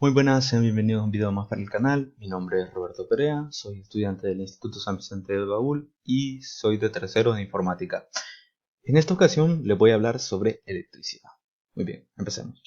Muy buenas, sean bienvenidos a un video más para el canal. Mi nombre es Roberto Perea, soy estudiante del Instituto San Vicente del Baúl y soy de tercero de informática. En esta ocasión les voy a hablar sobre electricidad. Muy bien, empecemos.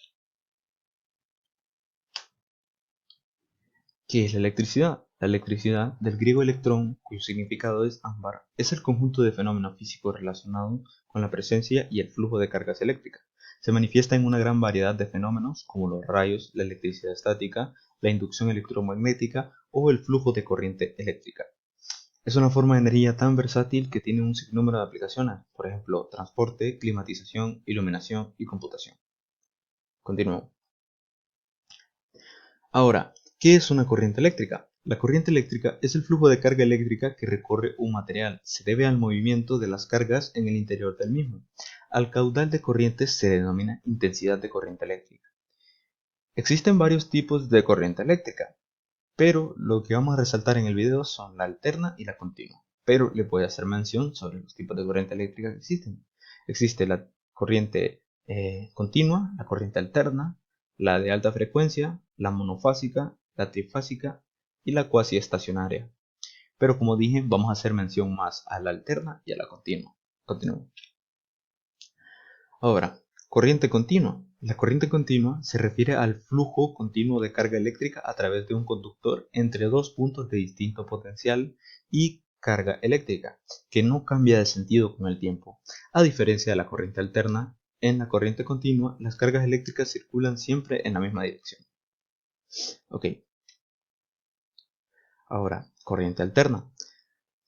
¿Qué es la electricidad? La electricidad, del griego electrón, cuyo significado es ámbar, es el conjunto de fenómenos físicos relacionados con la presencia y el flujo de cargas eléctricas. Se manifiesta en una gran variedad de fenómenos como los rayos, la electricidad estática, la inducción electromagnética o el flujo de corriente eléctrica. Es una forma de energía tan versátil que tiene un sinnúmero de aplicaciones, por ejemplo, transporte, climatización, iluminación y computación. Continuamos. Ahora, ¿qué es una corriente eléctrica? La corriente eléctrica es el flujo de carga eléctrica que recorre un material. Se debe al movimiento de las cargas en el interior del mismo. Al caudal de corriente se denomina intensidad de corriente eléctrica. Existen varios tipos de corriente eléctrica, pero lo que vamos a resaltar en el video son la alterna y la continua. Pero le voy a hacer mención sobre los tipos de corriente eléctrica que existen. Existe la corriente continua, la corriente alterna, la de alta frecuencia, la monofásica, la trifásica y la cuasi estacionaria. Pero como dije, vamos a hacer mención más a la alterna y a la continua. Continuemos. Ahora, corriente continua. La corriente continua se refiere al flujo continuo de carga eléctrica a través de un conductor entre dos puntos de distinto potencial y carga eléctrica, que no cambia de sentido con el tiempo. A diferencia de la corriente alterna, en la corriente continua las cargas eléctricas circulan siempre en la misma dirección. Ok, ahora, corriente alterna.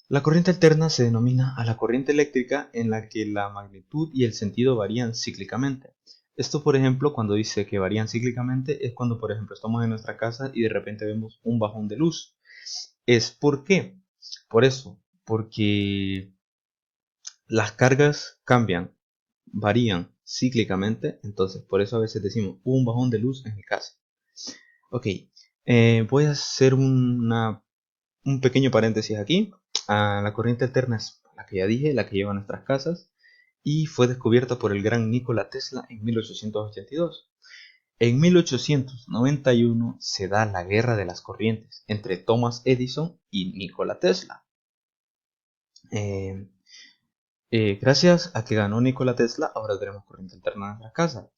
La corriente alterna se denomina a la corriente eléctrica en la que la magnitud y el sentido varían cíclicamente. Esto, por ejemplo, cuando dice que varían cíclicamente, es cuando, por ejemplo, estamos en nuestra casa y de repente vemos un bajón de luz. ¿Por qué? Por eso, porque las cargas cambian, varían cíclicamente, entonces por eso a veces decimos un bajón de luz en mi casa. Ok, voy a hacer un pequeño paréntesis aquí. La corriente alterna es la que ya dije, la que lleva a nuestras casas, y fue descubierta por el gran Nikola Tesla en 1882. En 1891 se da la guerra de las corrientes entre Thomas Edison y Nikola Tesla. Eh, Gracias a que ganó Nikola Tesla, ahora tenemos corriente alterna en nuestras casas.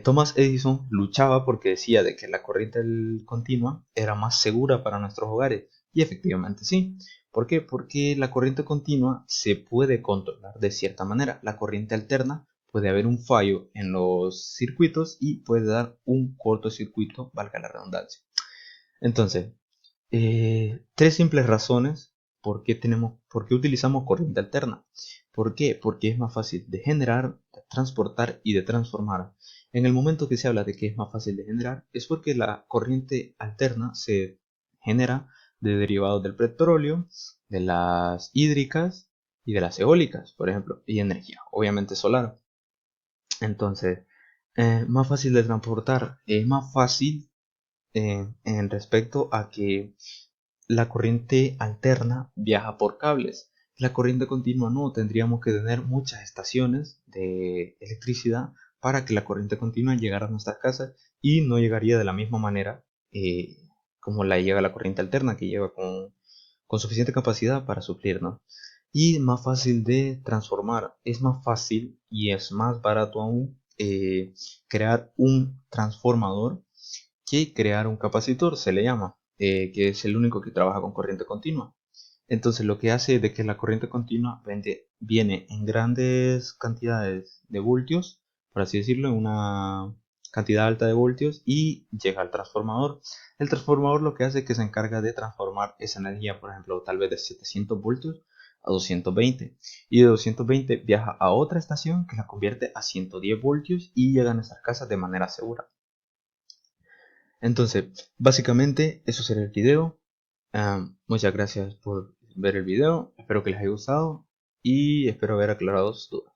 Thomas Edison luchaba porque decía de que la corriente continua era más segura para nuestros hogares, y efectivamente sí. ¿Por qué? Porque la corriente continua se puede controlar de cierta manera. La corriente alterna puede haber un fallo en los circuitos y puede dar un cortocircuito, valga la redundancia. Entonces, tres simples razones por qué utilizamos corriente alterna. ¿Por qué? Porque es más fácil de generar, de transportar y de transformar. En el momento que se habla de que es más fácil de generar, es porque la corriente alterna se genera de derivados del petróleo, de las hídricas y de las eólicas, por ejemplo, y energía, obviamente solar. Entonces, más fácil de transportar, es más fácil en respecto a que la corriente alterna viaja por cables. La corriente continua no, tendríamos que tener muchas estaciones de electricidad para que la corriente continua llegara a nuestras casas, y no llegaría de la misma manera como la llega la corriente alterna, que llega con suficiente capacidad para suplirnos. Y más fácil de transformar, es más fácil y es más barato aún crear un transformador que crear un capacitor, se le llama, que es el único que trabaja con corriente continua. Entonces lo que hace de que la corriente continua viene en grandes cantidades de voltios, por así decirlo, en una cantidad alta de voltios, y llega al transformador. El transformador lo que hace es que se encarga de transformar esa energía, por ejemplo, tal vez de 700 voltios a 220, y de 220 viaja a otra estación que la convierte a 110 voltios y llega a nuestras casas de manera segura. Entonces, básicamente eso será el video. Muchas gracias por ver el video, espero que les haya gustado y espero haber aclarado sus dudas.